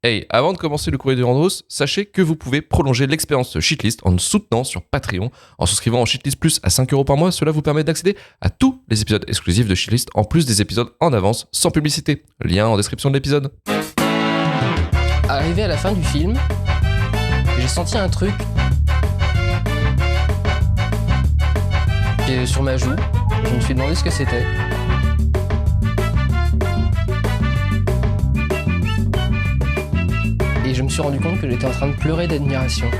Hey, avant de commencer le courrier du Randos, sachez que vous pouvez prolonger l'expérience Shitlist en nous soutenant sur Patreon. En souscrivant en Shitlist Plus à 5€ par mois, cela vous permet d'accéder à tous les épisodes exclusifs de Shitlist, en plus des épisodes en avance, sans publicité. Lien en description de l'épisode. Arrivé à la fin du film, j'ai senti un truc sur ma joue. Je me suis demandé ce que c'était. Et je me suis rendu compte que j'étais en train de pleurer d'admiration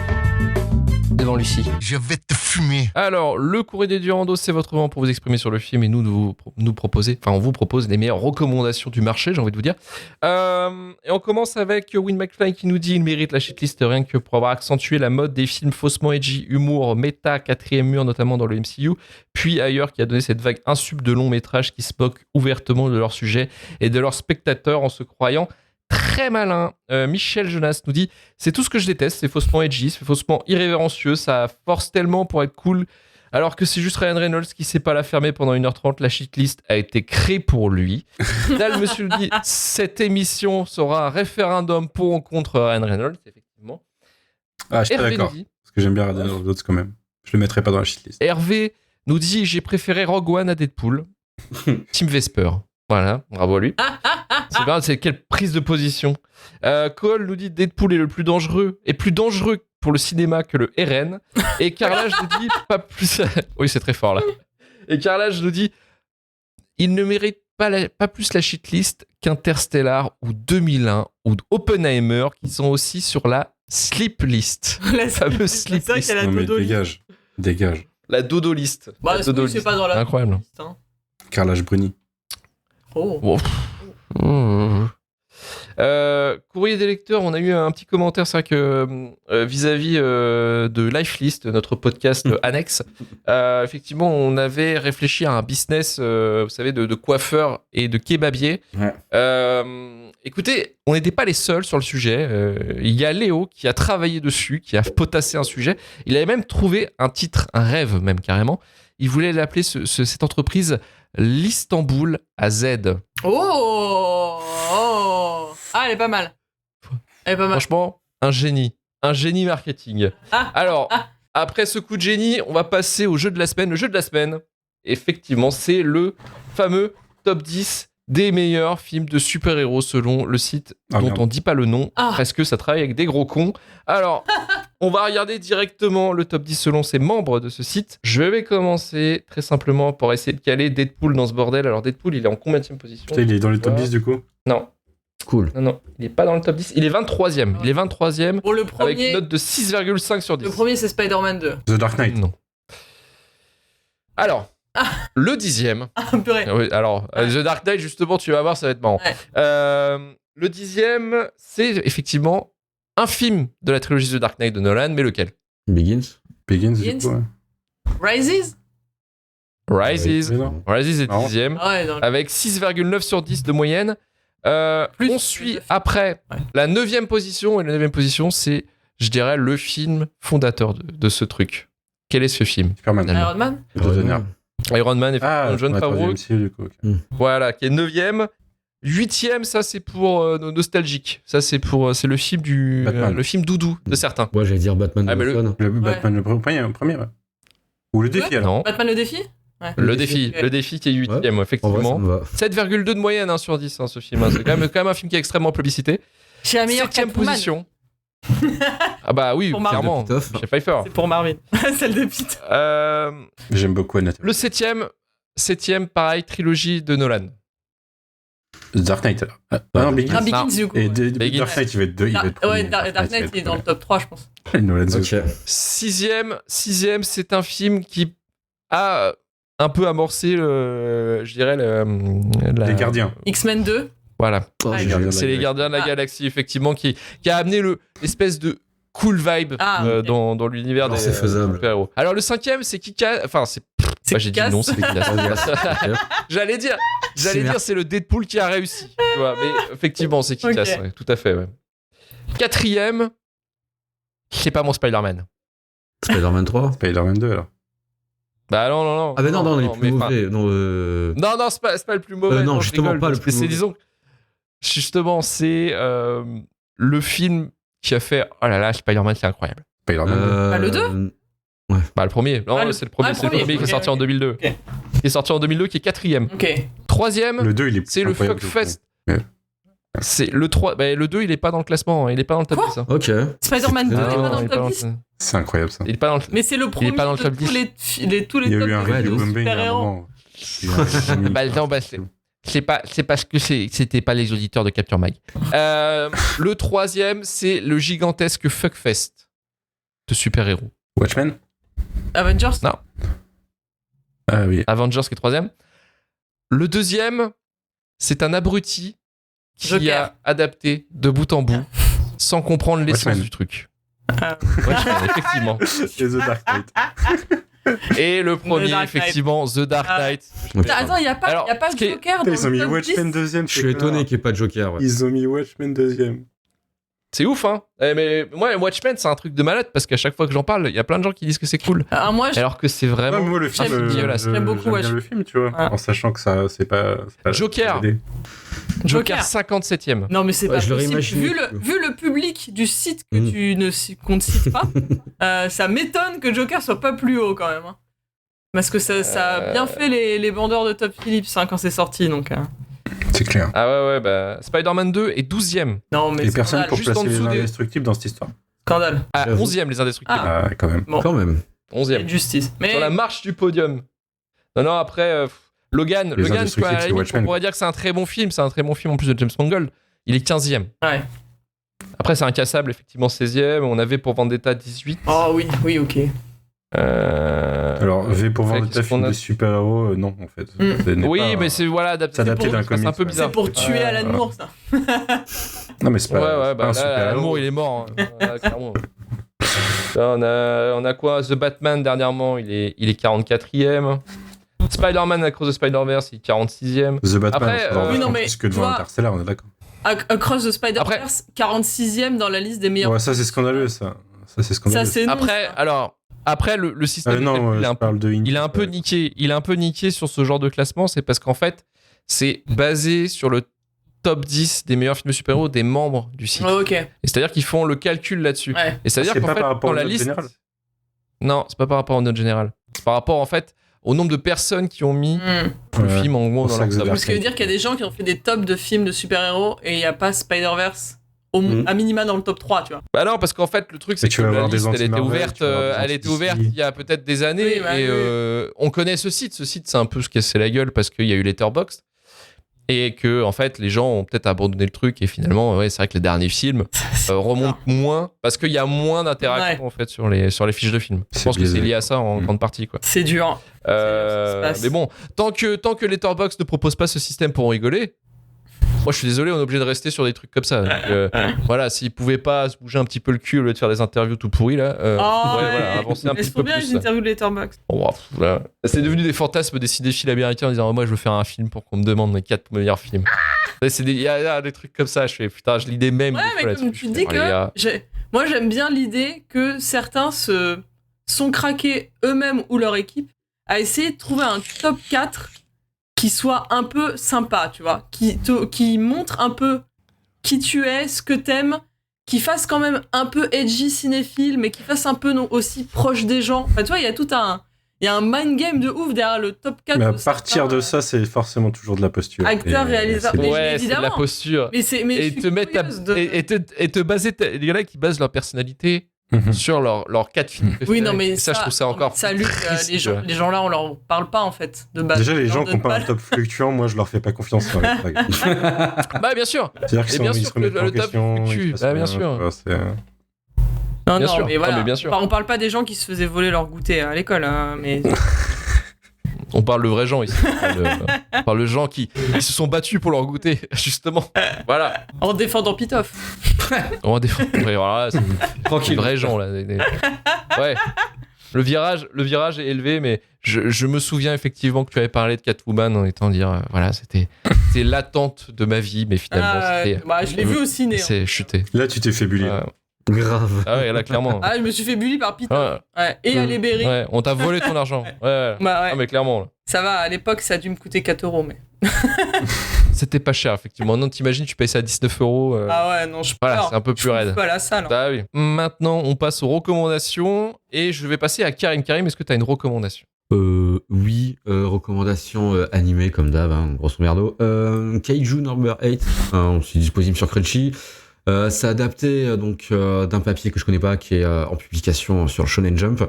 devant Lucie. Je vais te fumer. Alors, le courrier des Durandos, c'est votre moment pour vous exprimer sur le film et on vous propose les meilleures recommandations du marché, j'ai envie de vous dire. Et on commence avec Win McFly qui nous dit il mérite la shitlist rien que pour avoir accentué la mode des films faussement edgy, humour, méta, quatrième mur, notamment dans le MCU, puis ailleurs qui a donné cette vague insup de longs métrages qui se moquent ouvertement de leur sujet et de leurs spectateurs en se croyant très malin. Michel Jonas nous dit c'est tout ce que je déteste, c'est faussement edgy, c'est faussement irrévérencieux, ça force tellement pour être cool alors que c'est juste Ryan Reynolds qui sait pas la fermer pendant 1h30. La shitlist a été créée pour lui. Dal Monsieur nous dit cette émission sera un référendum pour ou contre Ryan Reynolds, effectivement. Ah, je suis pas Hervé d'accord. nous dit, Parce que j'aime bien Ryan Reynolds quand même. Je le mettrai pas dans la shitlist. Hervé nous dit j'ai préféré Rogue One à Deadpool. Team Vesper. Voilà, bravo à lui. C'est bien, c'est quelle prise de position. Cole nous dit Deadpool est le plus dangereux pour le cinéma que le RN. Et Carlage nous dit pas plus. Oui, c'est très fort là. Et Carlage nous dit il ne mérite pas plus la shitlist qu'Interstellar ou 2001 ou Oppenheimer qui sont aussi sur la sleep list. La fameuse c'est sleep ça list. qu'il y a la Non mais dodo list. dégage. La dodo list. Bah, La dodo c'est list. pas dans la Incroyable. liste, hein. Carrelage Bruni. Oh. Bon. Courrier des lecteurs, on a eu un petit commentaire, c'est vrai que vis-à-vis de Lifelist, notre podcast annexe, effectivement, on avait réfléchi à un business, vous savez, de coiffeur et de kebabier. Ouais. Écoutez, on n'était pas les seuls sur le sujet. Il y a Léo qui a travaillé dessus, qui a potassé un sujet. Il avait même trouvé un titre, un rêve même carrément. Il voulait l'appeler cette entreprise l'Istanbul à Z. Oh. Ah, elle est pas mal. Elle est pas mal. Franchement, un génie marketing. Alors, après ce coup de génie, on va passer au jeu de la semaine. Le jeu de la semaine, effectivement, c'est le fameux top 10 des meilleurs films de super-héros selon le site dont merde. on dit pas le nom, Ah. parce que ça travaille avec des gros cons. Alors, on va regarder directement le top 10 selon ses membres de ce site. Je vais commencer très simplement pour essayer de caler Deadpool dans ce bordel. Alors, Deadpool, il est en combienième position? Putain, il est dans le top Ouais. 10 du coup. Non. Cool. Non, il est pas dans le top 10. Il est 23e. Il est 23e Pour le avec premier, une note de 6,5 sur 10. le premier c'est Spider-Man 2. The Dark Knight. Non. Alors, le 10e. Ah, purée. Oui, alors, The Dark Knight, justement, tu vas voir, ça va être marrant. Ouais. Le 10e, c'est effectivement un film de la trilogie The Dark Knight de Nolan, mais lequel? Begins. Begins du Begins. coup. Ouais. Rises. Rises. Mais non. Rises est Marrant. 10e, Ah ouais, dans le... avec 6,9 sur 10 de moyenne. Plus On suit de- après Ouais. la 9e position, et la 9e position, c'est, je dirais, le film fondateur de ce truc. Quel est ce film? Superman. Allez. Iron Man. Le donneur. Iron Man, effectivement, John ouais, Favreau, troisième MCU, du coup. Ok. voilà, qui est 9e. 8e, ça c'est pour nostalgique. Ça c'est le film Batman. le film doudou de certains. Moi, j'allais dire Batman Ah, mais le- Batman. Le Batman, le premier, ouais. Ou le défi Ouais. alors. Non, Batman le défi. le défi qui est 8e, En vrai, ça effectivement. me va. 7,2 de moyenne sur 10, ce film. Hein. C'est quand même un film qui est extrêmement plébiscité. J'ai la meilleure 7e Catwoman. position. Ah bah oui, Pour Marvel. clairement. Pitoff. Michel Pfeiffer. C'est pour Marvin. Celle de Pete. J'aime beaucoup Annette. Le 7e, pareil, trilogie de Nolan. The Dark Knight alors. Ah non, Begins. Ah, Begins du coup. Et ouais. Begins. Dark Knight, il va être 2. Ouais, Dark Knight il est dans le top 3, je pense. Nolan. Ok. 6e, c'est un film qui a un peu amorcé, je dirais, Les Gardiens. X-Men 2. Voilà. Oh, Ah, j'ai- Gardiens de la C'est les Galaxie. Gardiens de la Ah. Galaxie, effectivement, qui a amené l'espèce de cool vibe Ah, ok. dans l'univers Alors, des c'est faisable. super-héros. Alors, le 5e, c'est Kick-Ass. Enfin, c'est. C'est Bah, j'ai dit Kick-Ass. non, c'est Kick-Ass. Ok. J'allais dire, Super. c'est le Deadpool qui a réussi. Tu vois, mais effectivement, c'est Kick-Ass, Ok. ouais, tout à fait. Ouais. 4e, c'est pas mon Spider-Man. Spider-Man 3. Spider-Man 2 alors. Bah non. Ah, mais non, il est plus mais, enfin, mauvais. Non, Non, c'est pas le plus mauvais. non, je justement, rigole, pas le parce que plus c'est, mauvais. disons, justement, c'est le film qui a fait oh là là, Spider-Man, c'est incroyable. Spider-Man. le 2 Bah, le premier. Non, c'est le premier, qui est sorti en 2002. Ok. Qui est sorti en 2002, qui est 4ème. Ok. 3ème, Le 2, il est c'est le incroyable, Fuckfest. Ouais. C'est le 3. Bah, le 2, il est pas dans le classement. Hein. Il est pas dans le top Quoi 10. Hein. Ok. Spider-Man 2 Non, n'est pas Non, dans il le est pas top dans 10. C'est incroyable ça. Il est pas dans le. Mais c'est le premier pas dans le de top tous 10. tous les Il y a tops eu un de review ouf. bombing à un super-héros. moment. Bah, non, bah, c'est parce que c'était pas les auditeurs de Capture Mag. Le 3ème, c'est le gigantesque Fuckfest de super-héros. Watchmen. Avengers. Non. Ah oui. Avengers qui est 3ème. Le 2ème, c'est un abruti qui Joker. a adapté de bout en bout sans comprendre l'essence Watchmen. du truc. Ah. Watchmen, effectivement. Et The Dark Knight. Et le premier, Dark Knight. effectivement, The Dark Ah. Knight. Attends, il n'y a pas, Alors, y a pas ce qui est- Joker dans Ils ont le mis top Watchmen 10. deuxième. Je suis étonné qu'il n'y ait pas de Joker. Ouais. Ils ont mis Watchmen deuxième. C'est ouf, hein. Mais moi, Watchmen, c'est un truc de malade parce qu'à chaque fois que j'en parle, il y a plein de gens qui disent que c'est cool. Alors moi, Alors que c'est vraiment. Ouais, mais moi, le film, J'aime dégueulasse. J'aime beaucoup j'aime bien Watchmen. le film, tu vois. Ah. En sachant que ça, c'est pas Joker. la BD. Joker 57ème. Non, mais c'est Ouais, pas je l'aurais possible. imaginé. Vu le public du site que Mm. qu'on ne cite pas, ça m'étonne que Joker soit pas plus haut quand même. Hein. Parce que ça a bien fait les vendeurs de Top Phillips hein, quand c'est sorti. Donc, C'est clair. Ah ouais, bah. Spider-Man 2 est 12ème. non, mais Et personne scandale. pour juste en placer les dessous des- indestructibles dans cette histoire. Scandale. Ah, J'avoue. 11ème, les Indestructibles. Ah. Ah, quand même. Bon, Quand même. 11ème. justice. Mais Sur la marche du podium. Non, après, Logan, Les tu vois, à Indestructibles, la c'est limite, Watchmen. on pourrait dire que c'est un très bon film. C'est un très bon film en plus de James Mangold. Il est 15ème. ouais. Après, c'est incassable, effectivement, 16ème. On avait pour Vendetta 18. Oh oui, ok. Alors, V pour Après, Vendetta, qu'est-ce qu'on film a de super-héros, non, en fait. Mm. Ce n'est Oui, pas- mais c'est voilà, C'est adapté pour- d'un c'est un comics, peu ouais. bizarre. C'est pour tuer Alan Moore, ça. Non, mais c'est Ouais, pas. ouais, c'est pas bah un là, super-héros. l'amour, il est mort. Hein. Là, clairement. Là, on a quoi The Batman, dernièrement, il est 44ème. Spider-Man Across the Spider-Verse, il est 46ème. The Batman, Après, c'est vraiment oui, non, mais plus que tu devant vois- Interstellar, on est d'accord. Across the Spider-Verse, 46ème dans la liste des meilleurs. Ouais, ça, c'est scandaleux, ça. Ça, c'est scandaleux. Ça, c'est non, Après, ça. alors, le système de non, calcul, je parle de il est un peu niqué. Il est un peu niqué sur ce genre de classement, c'est parce qu'en fait, c'est basé sur le top 10 des meilleurs films de super-héros des membres du site. Ouais, ok. Et c'est-à-dire qu'ils font le calcul là-dessus. Ouais. Et c'est-à-dire C'est qu'en pas fait, par rapport dans aux la notes liste. générales. Non, c'est pas par rapport aux notes générales. C'est par rapport, en fait, au nombre de personnes qui ont mis Hmm. le Ouais. film en gros Pour dans ça leur que The top. Dark Ce qui veut dire qu'il y a des gens qui ont fait des tops de films de super-héros et il n'y a pas Spider-Verse à minima dans le top 3, tu vois. Bah non, parce qu'en fait, le truc, c'est Mais tu que vas la avoir des liste, elle était anti-Marvel, ouverte, tu vas avoir des elle était anti-DC. ouverte il y a peut-être des années. Oui, bah et oui. on connaît ce site. Ce site, c'est un peu se casser la gueule parce qu'il y a eu Letterboxd. Et que, en fait, les gens ont peut-être abandonné le truc. Et finalement, ouais, c'est vrai que les derniers films remontent moins parce qu'il y a moins d'interaction en fait, sur les fiches de films. Je C'est pense que c'est biaisé. lié à ça en grande partie. Quoi. C'est dur. Ça se passe. Mais bon, tant que Letterboxd ne propose pas ce système pour en rigoler, moi je suis désolé, on est obligé de rester sur des trucs comme ça. Donc, voilà, s'ils pouvaient pas se bouger un petit peu le cul au lieu de faire des interviews tout pourries là, Oh, ouais, ouais. voilà, avancer un Mais petit c'est peu trop bien plus. les interviews de Letterboxd. Bon, bref, voilà. C'est devenu des fantasmes des cinéphiles américains en disant moi je veux faire un film pour qu'on me demande mes 4 meilleurs films. Il y a des trucs comme ça, je fais putain, je lis des mèmes. Ouais, des fois mais là-dessus. comme Je tu fais, dis oh, les gars. moi j'aime bien l'idée que certains se sont craqués eux-mêmes ou leur équipe à essayer de trouver un top 4 qui soit un peu sympa, tu vois, qui montre un peu qui tu es, ce que t'aimes, qui fasse quand même un peu edgy cinéphile, mais qui fasse un peu aussi proche des gens. Enfin, tu vois, il y a un mind game de ouf derrière le top 4. Mais à de partir certains, de ça, c'est forcément toujours de la posture. acteurs, Et réalisateurs. c'est- Mais Ouais, c'est de la évidemment. posture. mais je Et suis te mettre curieuse de- et te baser. Il y en a qui basent leur personnalité Mhm. sur leurs 4 films préférés. Oui, non, mais Et ça, je trouve ça encore. ça lutte, triste, les gens là, on leur parle pas en fait de base. Déjà, les On gens leur qui ont donne pas un top fluctuant, moi, je leur fais pas confiance sur les flags. Bah, bien sûr. C'est-à-dire qu'ils Et bien ils sûr se que remettent le en top question. fluctue. ils se Bah, bien passent sûr. rien, tu vois, c'est- Non, Bien non, sûr. mais voilà. Non, mais bien sûr. On parle pas des gens qui se faisaient voler leur goûter à l'école, hein, mais On parle de vrais gens ici. On parle de gens qui se sont battus pour leur goûter, justement. Voilà. en défendant Pitoff. On va défendre. Ouais, voilà, c'est des Tranquille. vrais gens, là. Ouais. Le virage est élevé, mais je me souviens effectivement que tu avais parlé de Catwoman en étant dire, voilà, c'était l'attente de ma vie, mais finalement, c'était. Je l'ai vu au ciné. Hein. C'est chuté. Là, tu t'es fait bully. Grave. Ah ouais, là, clairement. Ah, je me suis fait bully par Pitoff. Ouais, Ouais. Et Halle Berry. ouais, on t'a volé ton argent. Ouais, ouais. Bah ouais. Ah, mais clairement. Là. Ça va, à l'époque, ça a dû me coûter 4 €, mais. C'était pas cher, effectivement. Non, t'imagines, tu payes ça à 19€. Ah ouais, non, je peux Voilà, c'est un peu plus raide. pas la salle. Bah oui. Maintenant, on passe aux recommandations et je vais passer à Karim. Karim, est-ce que tu as une recommandation? Oui, recommandation animée comme d'hab, hein, grosso merdo. Kaiju Number 8, c'est disponible sur Crunchy. C'est adapté donc d'un papier que je connais pas qui est en publication sur Shonen Jump.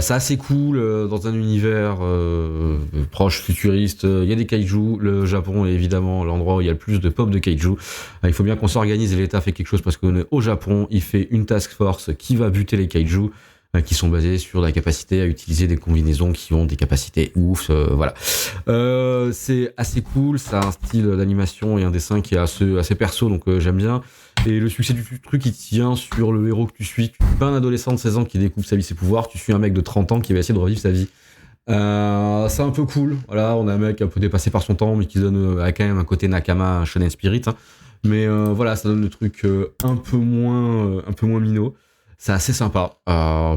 C'est assez cool dans un univers proche futuriste. Il y a des kaiju. Le Japon est évidemment l'endroit où il y a le plus de pop de kaiju. Il faut bien qu'on s'organise et l'État fait quelque chose parce qu'on est au Japon. Il fait une task force qui va buter les kaiju. Qui sont basés sur la capacité à utiliser des combinaisons qui ont des capacités ouf, voilà. C'est assez cool, ça a un style d'animation et un dessin qui est assez perso, donc j'aime bien. Et le succès du truc, il tient sur le héros que tu suis. Tu suis pas un adolescent de 16 ans qui découvre sa vie, ses pouvoirs, tu suis un mec de 30 ans qui va essayer de revivre sa vie. C'est un peu cool, voilà, on a un mec un peu dépassé par son temps, mais qui donne a quand même un côté Nakama, Shonen Spirit, hein. Mais voilà, ça donne le truc un peu moins minot. C'est assez sympa.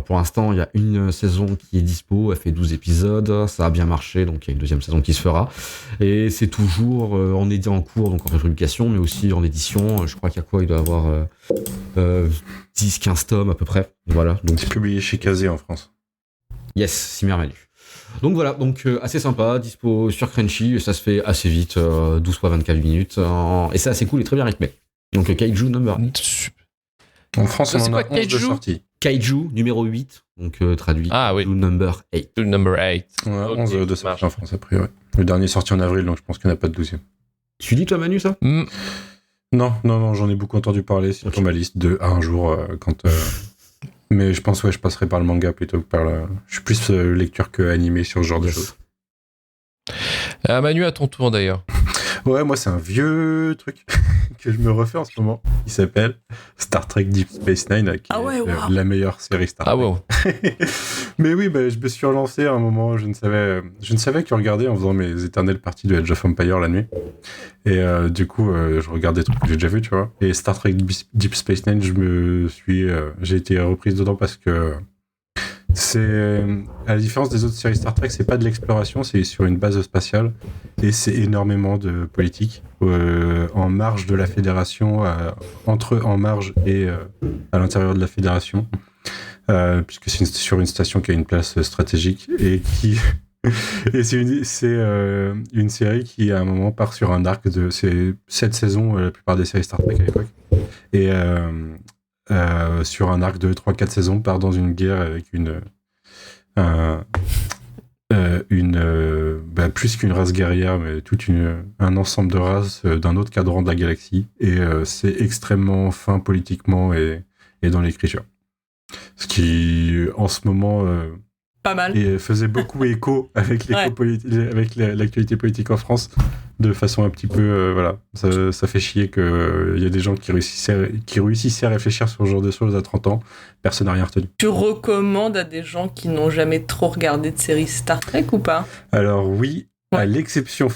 Pour l'instant, il y a une saison qui est dispo. Elle fait 12 épisodes. Ça a bien marché, donc il y a une deuxième saison qui se fera. Et c'est toujours en cours, donc en publication, mais aussi en édition. Je crois qu'il y a quoi? Il doit y avoir 10-15 tomes à peu près. Voilà. Donc C'est publié chez Kazé en France. yes, Cimer Manu. Donc voilà, donc assez sympa, dispo sur Crunchy. Et ça se fait assez vite, 12 fois 24 minutes. Et c'est assez cool et très bien rythmé. Donc Kaiju Number 8. En France, C'est on en a quoi, 11 de Kaiju sortie. Kaiju numéro 8, donc traduit. Ah oui. Kaiju Number 8. Le number 8. On a Ok, 11 de ça marche. sortie en France, après, ouais. Le dernier est sorti en avril, donc je pense qu'il n'y en a pas de 12e. Tu dis toi Manu ça? Non, j'en ai beaucoup entendu parler sur ma liste de un jour quand. Mais je pense je passerai par le manga plutôt que par le. Je suis plus lecture que animé sur ce genre de choses. Manu, à ton tour d'ailleurs. Ouais, moi c'est un vieux truc que je me refais en ce moment. Il s'appelle Star Trek Deep Space Nine, qui est la meilleure série Star Trek. Ah ouais. Mais oui, je me suis relancé à un moment. Je ne savais que regarder en faisant mes éternelles parties de Age of Empire la nuit. Et du coup, je regarde des trucs que j'ai déjà vus, tu vois. Et Star Trek Deep Space Nine, j'ai été reprise dedans parce que c'est, à la différence des autres séries Star Trek, c'est pas de l'exploration, c'est sur une base spatiale et c'est énormément de politique en marge de la fédération, en marge et à l'intérieur de la fédération, puisque c'est sur une station qui a une place stratégique et qui et c'est une série qui à un moment part sur un arc de 7 saisons, la plupart des séries Star Trek à l'époque, et sur un arc de 3-4 saisons, part dans une guerre avec plus qu'une race guerrière, mais un ensemble de races d'un autre cadran de la galaxie. Et c'est extrêmement fin politiquement et dans l'écriture. Ce qui, en ce moment, pas mal. et faisait beaucoup écho avec l'actualité politique en France, de façon un petit peu voilà, ça fait chier que il y a des gens qui réussissaient à réfléchir sur ce genre de choses à 30 ans. Personne n'a rien retenu. Tu recommandes à des gens qui n'ont jamais trop regardé de séries Star Trek ou pas? Alors oui, à l'exception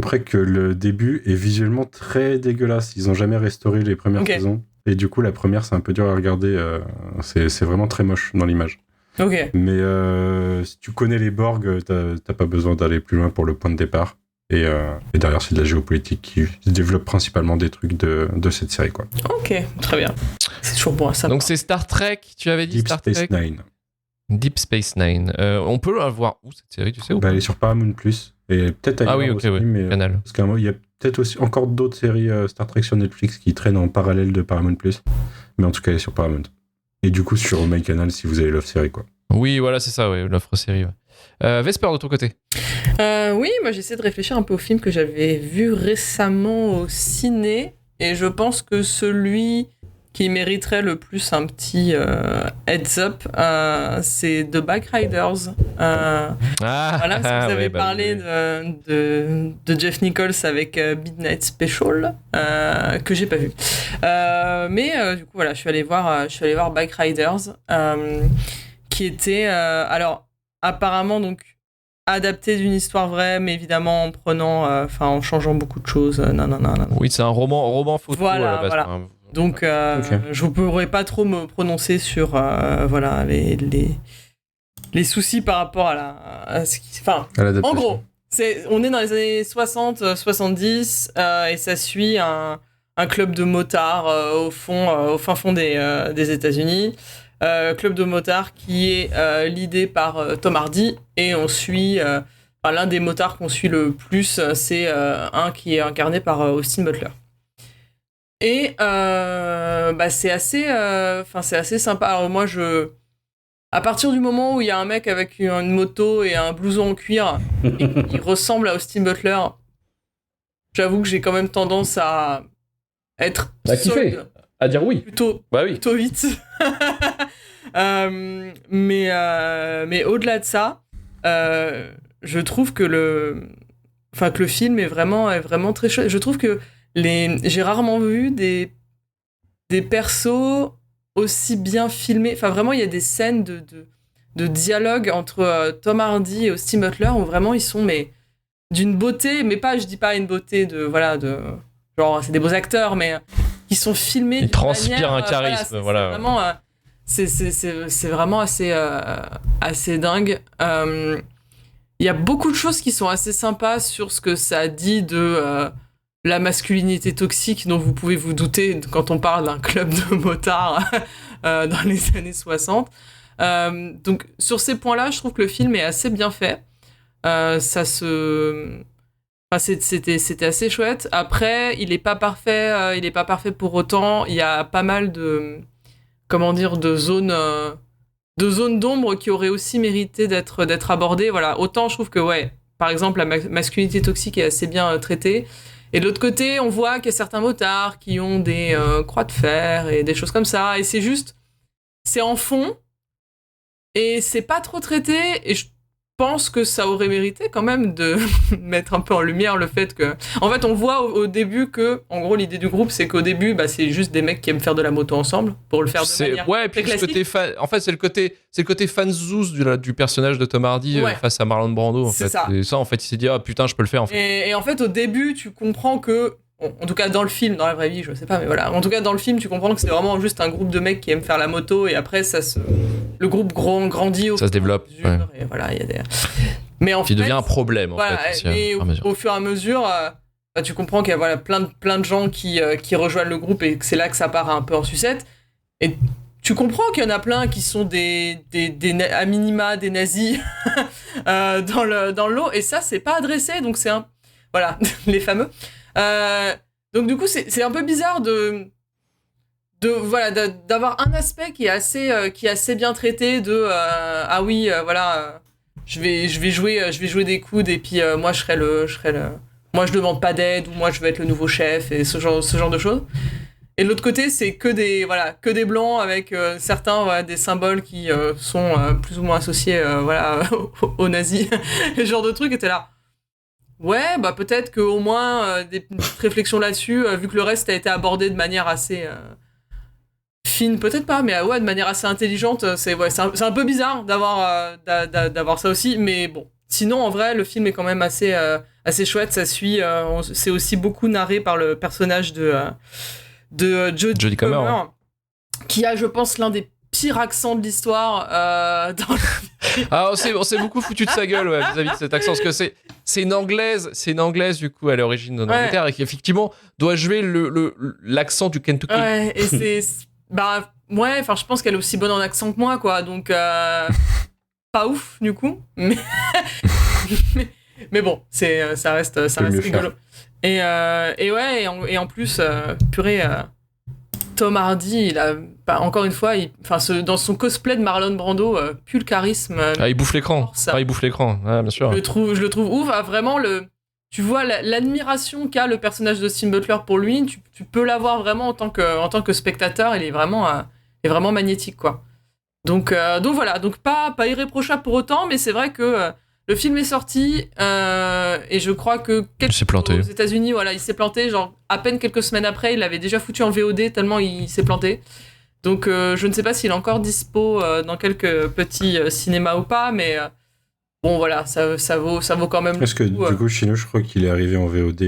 près que le début est visuellement très dégueulasse. Ils ont jamais restauré les premières saisons et du coup la première c'est un peu dur à regarder. C'est vraiment très moche dans l'image. Ok. Mais si tu connais les Borg, t'as pas besoin d'aller plus loin pour le point de départ. Et derrière, c'est de la géopolitique qui développe principalement des trucs de cette série, quoi. Ok, très bien. C'est toujours bon à savoir. Donc c'est Star Trek, tu avais dit Deep Star Space Trek Nine. Deep Space Nine. On peut la voir où cette série, tu sais ou pas? Elle est sur Paramount+. Et peut-être ailleurs aussi, mais Canal. parce qu'il y a peut-être aussi encore d'autres séries Star Trek sur Netflix qui traînent en parallèle de Paramount+. Mais en tout cas, elle est sur Paramount. Et du coup, sur MyCanal si vous avez l'offre série, quoi. Oui, voilà, c'est ça, l'offre série. Ouais. Vesper, de ton côté? Oui, moi j'essaie de réfléchir un peu au film que j'avais vu récemment au ciné, et je pense que celui qui mériterait le plus un petit heads up, c'est The Backriders. Voilà, parce que vous avez parlé de Jeff Nichols avec Midnight Special, que j'ai pas vu. Mais du coup, voilà, je suis allé voir Backriders, qui était, alors, apparemment, donc, adapté d'une histoire vraie, mais évidemment en prenant, en changeant beaucoup de choses. Oui, c'est un roman photo. Voilà, à la base. voilà. Donc, je ne pourrais pas trop me prononcer sur les soucis par rapport à ce qui... Enfin, en gros, On est dans les années 60, 70, et ça suit un club de motards au fin fond des États-Unis. Club de motards qui est leadé par Tom Hardy, et on suit l'un des motards qu'on suit le plus, c'est un qui est incarné par Austin Butler. Et c'est assez sympa. Alors moi, à partir du moment où il y a un mec avec une moto et un blouson en cuir et qui ressemble à Austin Butler, j'avoue que j'ai quand même tendance à être sold à dire oui. plutôt vite. Mais au-delà de ça, je trouve que le film est vraiment très chouette. Je trouve que j'ai rarement vu des persos aussi bien filmés. Enfin, vraiment, il y a des scènes de dialogue entre Tom Hardy et Austin Butler où vraiment ils sont d'une beauté, mais pas, je dis pas une beauté genre c'est des beaux acteurs, mais qui sont filmés. Ils transpirent un charisme, voilà. C'est vraiment assez dingue. Il y a beaucoup de choses qui sont assez sympas sur ce que ça dit de la masculinité toxique dont vous pouvez vous douter quand on parle d'un club de motards dans les années 60. Donc sur ces points-là, je trouve que le film est assez bien fait. C'était assez chouette. Après, il est pas parfait pour autant. Il y a pas mal de zones d'ombre qui auraient aussi mérité d'être abordées. Voilà. Autant je trouve que par exemple, la masculinité toxique est assez bien traitée. Et de l'autre côté, on voit qu'il y a certains motards qui ont des croix de fer et des choses comme ça. Et c'est en fond. Et c'est pas trop traité. Et je pense que ça aurait mérité quand même de mettre un peu en lumière le fait que... En fait, on voit au débbe que, en gros, l'idée du groupe, c'est qu'au début, c'est juste des mecs qui aiment faire de la moto ensemble pour le faire de manière et puis très classique. En fait, c'est le côté fanzouz du personnage de Tom Hardy face à Marlon Brando. En fait. Ça. Et ça, en fait, il s'est dit, ah putain, je peux le faire. En fait. Et en fait, au début, tu comprends que... En tout cas, dans le film, dans la vraie vie, je sais pas, mais voilà. En tout cas, dans le film, tu comprends que c'est vraiment juste un groupe de mecs qui aiment faire la moto, et après, le groupe grandit ça se développe. Et voilà, il y a des... Mais en fait, devient un problème, en fait. Aussi, et au fur et à mesure, tu comprends qu'il y a plein de gens qui rejoignent le groupe, et que c'est là que ça part un peu en sucette. Et tu comprends qu'il y en a plein qui sont à minima des nazis dans le lot, et ça, c'est pas adressé, donc c'est voilà, les fameux. Donc du coup, c'est un peu bizarre d'avoir un aspect qui est assez bien traité je vais jouer des coudes, et puis moi moi je demande pas d'aide, ou moi je veux être le nouveau chef, et ce genre de choses. Et de l'autre côté, c'est que des blancs avec certains des symboles qui sont plus ou moins associés aux nazis. Et ce genre de truc était là. Ouais, peut-être qu'au moins des petites réflexions là-dessus, vu que le reste a été abordé de manière assez fine, peut-être pas, mais de manière assez intelligente. C'est un peu bizarre d'avoir ça aussi, mais bon. Sinon, en vrai, le film est quand même assez chouette. Ça suit, c'est aussi beaucoup narré par le personnage de Jodie Comer, qui a, je pense, l'un des pire accent de l'histoire dans le... on s'est beaucoup foutu de sa gueule vis-à-vis de cet accent, parce que c'est une anglaise du coup à l'origine de l'Angleterre, et qui effectivement doit jouer l'accent du Kentucky. Ouais, et je pense qu'elle est aussi bonne en accent que moi, quoi, donc pas ouf du coup, mais bon, ça reste rigolo. Et en plus, purée, Tom Hardy, il a encore une fois, dans son cosplay de Marlon Brando, pue le charisme. Il bouffe l'écran. Il bouffe l'écran, bien sûr. Je le trouve ouf. Vraiment, tu vois l'admiration qu'a le personnage de Austin Butler pour lui. Tu peux l'avoir vraiment en tant que spectateur. Il est vraiment magnétique, quoi. Donc voilà. Donc pas irréprochable pour autant, mais c'est vrai que le film est sorti et je crois que aux États-Unis, voilà, il s'est planté. Genre à peine quelques semaines après, il l'avait déjà foutu en VOD tellement il s'est planté. Donc je ne sais pas s'il est encore dispo dans quelques petits cinémas ou pas, mais bon voilà, ça vaut quand même. Parce que du coup, chez nous, je crois qu'il est arrivé en VOD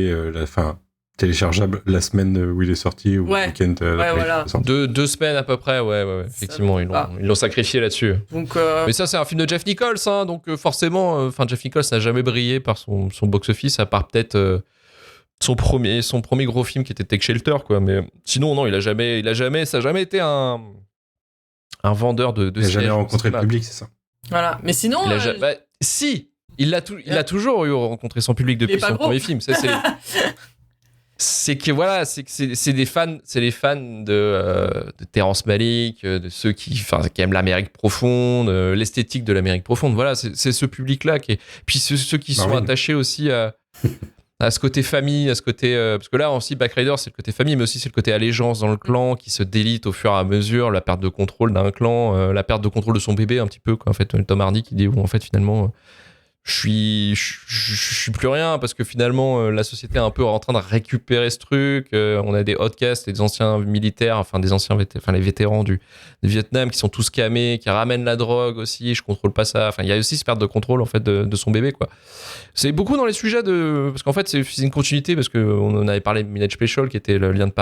téléchargeable la semaine où il est sorti ou Ouais. le week-end Ouais, d'après voilà. qu'il est sorti. 2 semaines à peu près, ouais. Effectivement, ils l'ont sacrifié là-dessus. Donc, Mais ça, c'est un film de Jeff Nichols, hein, donc forcément, Jeff Nichols n'a jamais brillé par son box-office, à part peut-être son premier gros film qui était Take Shelter, quoi. Mais sinon, non, ça a jamais été un vendeur de Il n'a jamais sièges au rencontré le cinéma. public, c'est ça. voilà. Mais sinon, Si, il a toujours eu rencontré son public Il est depuis pas son gros. premier film. Ça, c'est des fans, c'est les fans de Terrence Malick, de ceux qui aiment l'Amérique profonde, l'esthétique de l'Amérique profonde. Voilà, c'est ce public-là qui est. Puis ceux qui sont Marvin. attachés aussi à ce côté famille, à ce côté parce que là aussi Backrider c'est le côté famille, mais aussi c'est le côté allégeance dans le clan qui se délite au fur et à mesure, la perte de contrôle d'un clan, la perte de contrôle de son bébé un petit peu, quoi. En fait, Tom Hardy qui dit bon, en fait finalement je suis plus rien parce que finalement la société est un peu en train de récupérer ce truc. On a des outcasts et des anciens militaires, les vétérans du Vietnam qui sont tous camés, qui ramènent la drogue aussi. Je contrôle pas ça. Enfin, il y a aussi cette perte de contrôle en fait de son bébé, quoi. C'est beaucoup dans les sujets parce qu'en fait c'est une continuité parce que on en avait parlé de Village Special qui était le lien de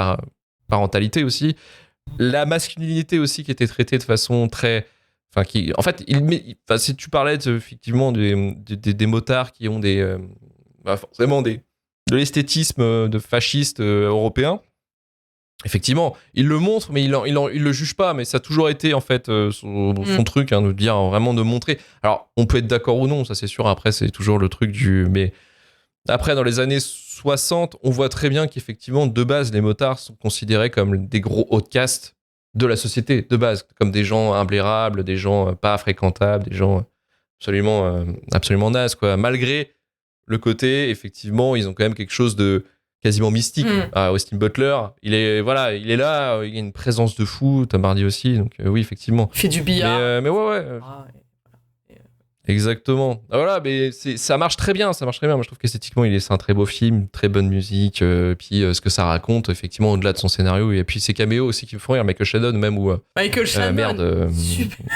parentalité aussi, la masculinité aussi qui était traitée de façon très si tu parlais effectivement des motards qui ont forcément de l'esthétisme de fascistes européens, effectivement, il le montre, mais il le juge pas, mais ça a toujours été en fait son truc, hein, de dire vraiment de montrer. Alors, on peut être d'accord ou non, ça c'est sûr. Après, c'est toujours le truc mais après, dans les années 60, on voit très bien qu'effectivement, de base, les motards sont considérés comme des gros outcasts de la société, de base, comme des gens imblairables, des gens pas fréquentables, des gens absolument nazes, quoi. Malgré le côté, effectivement, ils ont quand même quelque chose de quasiment mystique. Austin Butler, il est là, il y a une présence de fou, Tom Hardy aussi, donc oui, effectivement. il fait du billard. Mais ouais. Exactement. Voilà, mais ça marche très bien. Moi, je trouve qu'esthétiquement, c'est un très beau film, très bonne musique. Puis ce que ça raconte, effectivement, au-delà de son scénario, et puis ses caméos aussi qui me font rire. Michael Shannon, même où. Michael Shannon, super.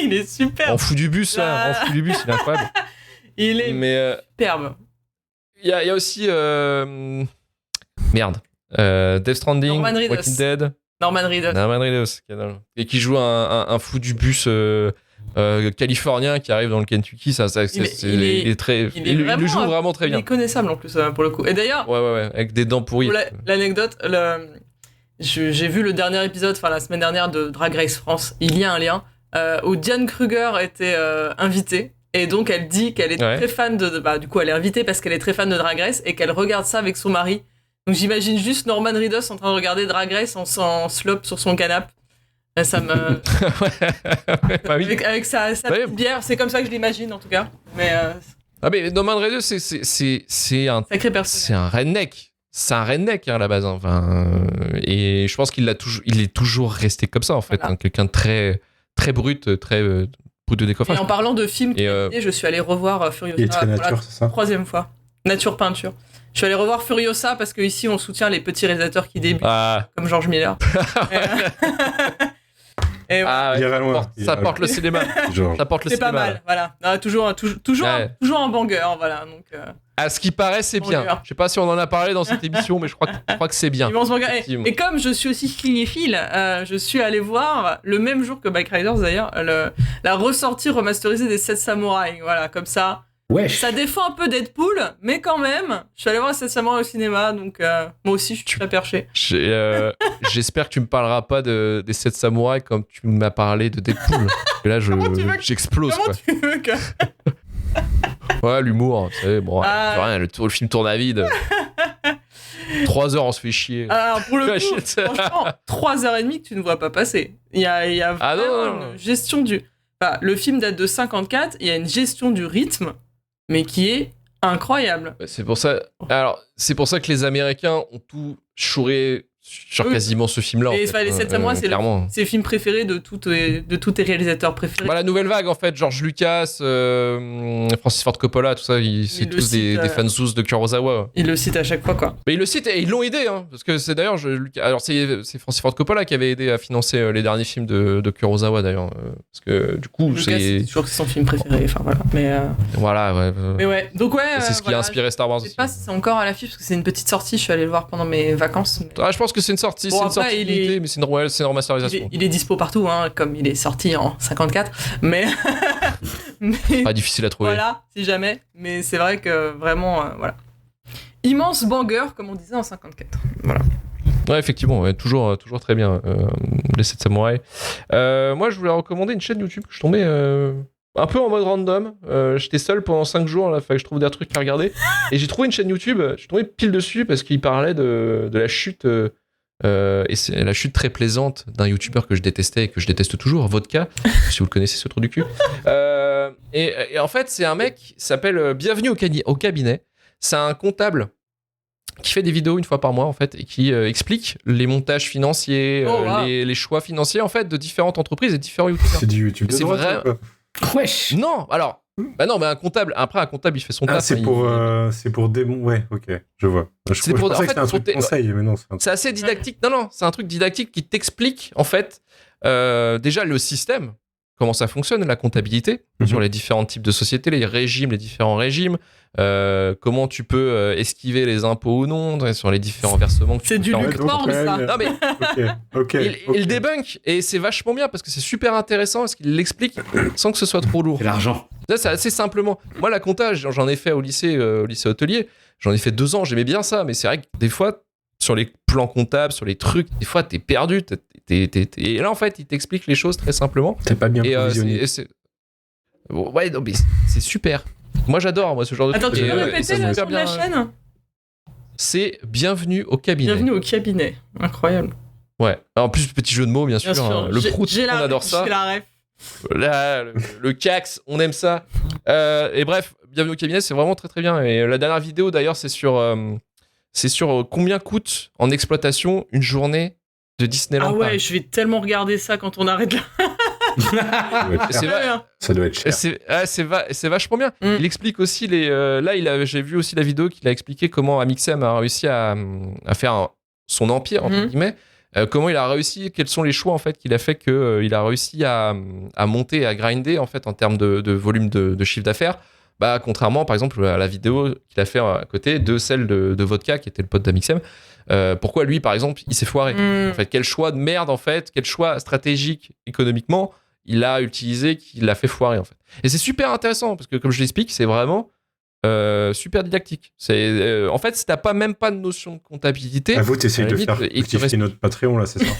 Il est super. En fou du bus, là. En fou du bus, il est incroyable. Il est superbe. Il y a aussi. Death Stranding, Norman Reedus. Walking Dead. Norman Reedus. Et qui joue un fou du bus. Californien qui arrive dans le Kentucky, il le joue vraiment très bien. Il est connaissable en plus pour le coup. Et d'ailleurs, ouais, avec des dents pourries. L'anecdote, j'ai vu le dernier épisode, la semaine dernière de Drag Race France. Il y a un lien où Diane Kruger était invitée. Et donc elle dit qu'elle est très fan du coup elle est invitée parce qu'elle est très fan de Drag Race et qu'elle regarde ça avec son mari. Donc j'imagine juste Norman Reedus en train de regarder Drag Race en slop sur son canapé. Ça me. Avec sa petite bière, c'est comme ça que je l'imagine en tout cas. Mais Norman Reedus, c'est un sacré personnage. C'est un redneck. C'est un redneck à la base. Et je pense qu'il est toujours resté comme ça en fait. Voilà. Quelqu'un de très, très brut, très brut de décoffrage. Et en parlant de films, je suis allé revoir Furiosa. Et très nature, c'est ça. 3e fois. Nature peinture. Je suis allé revoir Furiosa parce qu'ici on soutient les petits réalisateurs qui débutent, comme George Miller. Ça porte le cinéma. C'est pas mal, voilà. Non, toujours un banger, voilà. Donc, à ce qui paraît, c'est bien. Je sais pas si on en a parlé dans cette émission, mais je crois que c'est bien. Et comme je suis aussi cinéphile, je suis allé voir le même jour que Backriders d'ailleurs la ressortie remasterisée des 7 samouraïs. Voilà, comme ça. Wesh. Ça défend un peu Deadpool, mais quand même, je suis allé voir 7 samouraïs au cinéma, donc moi aussi je suis très perché. J'espère que tu me parleras pas des 7 samouraïs comme tu m'as parlé de Deadpool. Parce que là, j'explose. Comment tu veux que... Ouais, l'humour, vous savez, bon, rien, le film tourne à vide. 3 heures, on se fait chier. Alors, pour le coup, franchement, 3h30 que tu ne vois pas passer. Il y a vraiment une gestion du... le film date de 54, il y a une gestion du rythme, mais qui est incroyable. C'est pour ça que les Américains ont tout chouré sur quasiment ce film-là. Et en fait, Les 7 Samouraïs, clairement. c'est le film préféré de tous tes réalisateurs préférés. Bah, la nouvelle vague, en fait, George Lucas, Francis Ford Coppola, tout ça, c'est tous des fans de Kurosawa. Il le cite à chaque fois, quoi. Mais ils le citent et ils l'ont aidé, hein, parce que c'est d'ailleurs, alors c'est Francis Ford Coppola qui avait aidé à financer les derniers films de Kurosawa, d'ailleurs. Parce que du coup, Lucas, c'est toujours son film préféré, enfin voilà. Voilà, ouais. Mais ouais, donc ouais. C'est ce qui a inspiré Star Wars Je sais aussi. pas si c'est encore à l'affiche, parce que c'est une petite sortie, je suis allé le voir pendant mes vacances. Ah, je pense que c'est une sortie, Bon, c'est une après, sortie limitée, mais c'est une remasterisation. Il est dispo partout, hein, comme il est sorti en 54, mais... Pas difficile à trouver. Voilà, si jamais. Mais c'est vrai que vraiment, voilà. Immense banger, comme on disait en 54. Voilà. Ouais, effectivement, ouais, toujours très bien, les 7 Samouraïs. Moi, je voulais recommander une chaîne YouTube que je tombais un peu en mode random. J'étais seul pendant 5 jours, là, fallait que je trouve des trucs à regarder. Et j'ai trouvé une chaîne YouTube, je suis tombé pile dessus parce qu'il parlait de la chute, et c'est la chute très plaisante d'un YouTuber que je détestais et que je déteste toujours, Vodka, si vous le connaissez, ce trou du cul. Et en fait, c'est un mec qui s'appelle Bienvenue au cabinet. C'est un comptable qui fait des vidéos une fois par mois en fait et qui explique les montages financiers, les choix financiers en fait de différentes entreprises et différents youtubeurs. C'est du YouTube de C'est droite, vrai. quoi. Wesh. Non, alors, non, mais un comptable il fait son taf. C'est pour des... Ouais, ok, je vois. Je pensais que c'était un truc de conseil, mais non. C'est assez didactique. Non, c'est un truc didactique qui t'explique en fait déjà le système, comment ça fonctionne, la comptabilité sur les différents types de sociétés, les différents régimes, comment tu peux esquiver les impôts ou non sur les différents versements que tu C'est peux du faire en Luc fait. Porn, ça. Non mais Ok. il débunk et c'est vachement bien parce que c'est super intéressant parce qu'il l'explique sans que ce soit trop lourd. C'est l'argent. Là, c'est assez simplement. Moi, la compta, j'en ai fait au lycée hôtelier. J'en ai fait 2 ans, j'aimais bien ça, mais c'est vrai que des fois, sur les plans comptables, sur les trucs, des fois, t'es perdu. Et là, en fait, il t'explique les choses très simplement. T'es pas bien Et provisionné. ouais, non, mais c'est super. Moi, j'adore ce genre de Attends, truc. tu peux Et répéter ça, le super nom de la bien. chaîne? C'est Bienvenue au cabinet. Bienvenue au cabinet. Incroyable. Ouais. En plus, petit jeu de mots, bien sûr. Hein. Le prout, on adore ça. J'ai la ref. Là, le Cax, on aime ça. Et bref, Bienvenue au cabinet, c'est vraiment très très bien. Et la dernière vidéo d'ailleurs, c'est sur combien coûte en exploitation une journée de Disneyland. Ah ouais, Paris. je vais tellement regarder ça quand on arrête là. Ça doit être cher. C'est vachement bien. Il explique aussi j'ai vu aussi la vidéo qu'il a expliqué comment Amixem a réussi à faire son empire entre guillemets. Comment il a réussi, quels sont les choix en fait qu'il a fait qu'il a réussi à monter, à grinder en fait en termes de volume de chiffre d'affaires. Bah, contrairement par exemple à la vidéo qu'il a fait à côté de celle de Vodka qui était le pote d'Amixem. Pourquoi lui par exemple il s'est foiré en fait, quel choix de merde en fait, quel choix stratégique économiquement il a utilisé qui l'a fait foirer en fait. Et c'est super intéressant parce que comme je l'explique c'est vraiment super didactique. C'est en fait si t'as même pas de notion de comptabilité. Vous t'essayes de faire il te rectifier reste... notre Patreon là, c'est ça?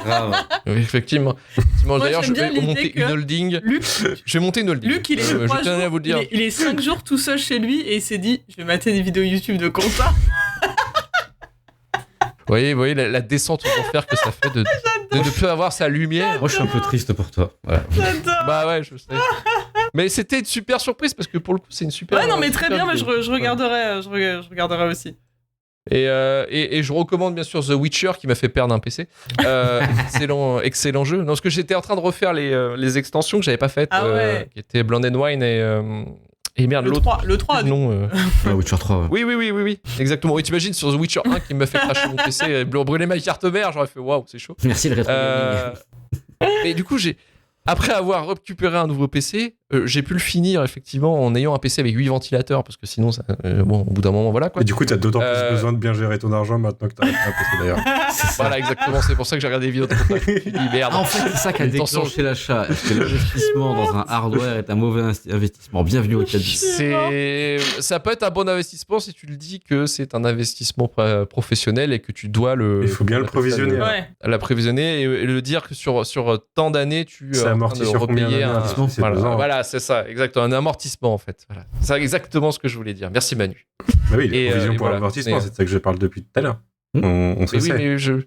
Grave. Oui, effectivement. D'ailleurs, je vais monter une holding. Je vais monter une holding. Luc, il est je tenais à vous le dire. Il est 5 jours tout seul chez lui et il s'est dit je vais mater des vidéos YouTube de compta. Vous voyez la descente aux enfers que ça fait de ne plus avoir sa lumière. Moi, je suis un peu triste pour toi. Voilà. J'adore. Bah ouais, je sais. Mais c'était une super surprise parce que pour le coup, c'est une super. Ouais, non, mais très super bien, mais vidéo. je regarderai aussi. Et je recommande bien sûr The Witcher qui m'a fait perdre un PC. Excellent jeu. Non, parce que j'étais en train de refaire les extensions que j'avais pas faites, qui étaient Blood and Wine et merde, l'autre. Le 3 Ouais, Witcher 3. Ouais. Oui, exactement. Oui, t'imagines sur The Witcher 1 qui m'a fait cracher mon PC et brûler ma carte mère, j'aurais fait waouh, c'est chaud. Merci le rétro gaming. Et du coup, après avoir récupéré un nouveau PC, j'ai pu le finir effectivement en ayant un PC avec 8 ventilateurs parce que sinon, au bout d'un moment, voilà quoi. Et du coup, t'as d'autant plus besoin de bien gérer ton argent maintenant que t'as un PC d'ailleurs. Voilà, exactement. C'est pour ça que j'ai regardé des vidéos de contact. Je me suis dit, merde. Ah, en fait, c'est ça qui a déclenché l'achat. Est-ce que l'investissement dans un hardware est un mauvais investissement? Bienvenue au cabinet. Ça peut être un bon investissement si tu le dis que c'est un investissement professionnel et que tu dois Il faut bien le provisionner. Ouais. La prévisionner et le dire que sur tant d'années, tu Ça amortit sur combien repayer d'années, un... c'est 2 ans. Voilà, c'est ça, exactement. Un amortissement, en fait. Voilà. C'est exactement ce que je voulais dire. Merci, Manu. Bah oui, les Et, provisions et pour voilà. l'amortissement, Et, c'est de ça que je parle depuis tout à l'heure. On se Mais oui, sait. mais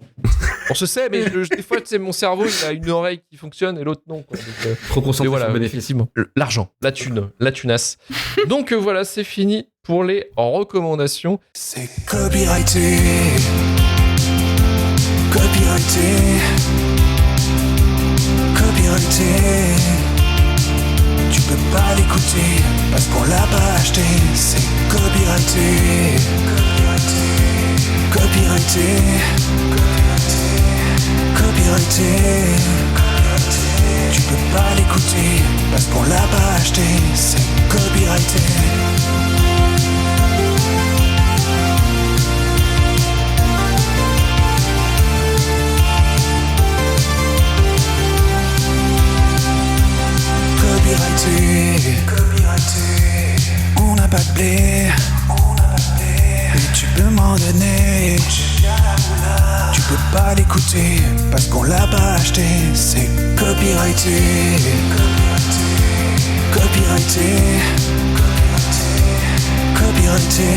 on se sait, mais des fois, tu sais, mon cerveau, il a une oreille qui fonctionne et l'autre non. Quoi. Donc, Trop concentré et voilà, sur le bénéfice. effectivement. L'argent, la thune, la tunasse. Donc voilà, c'est fini pour les recommandations. C'est copyrighté. Copyrighté, copyrighté. Tu peux pas l'écouter parce qu'on l'a pas acheté. C'est copyrighté, copyrighté, copyrighté. Tu peux pas l'écouter parce qu'on l'a pas acheté. C'est copyrighté. Copyrighté, on n'a pas de blé, mais tu peux m'en donner. Tu peux pas l'écouter parce qu'on l'a pas acheté. C'est copyrighté, copyrighté, copyrighté.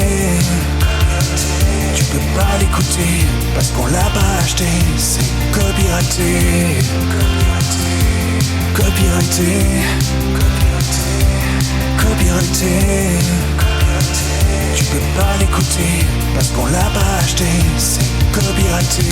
Tu peux pas l'écouter parce qu'on l'a pas acheté. C'est copyrighté, copyrighté, copyrighté. Tu peux pas l'écouter parce qu'on l'a pas acheté. C'est copyrighté.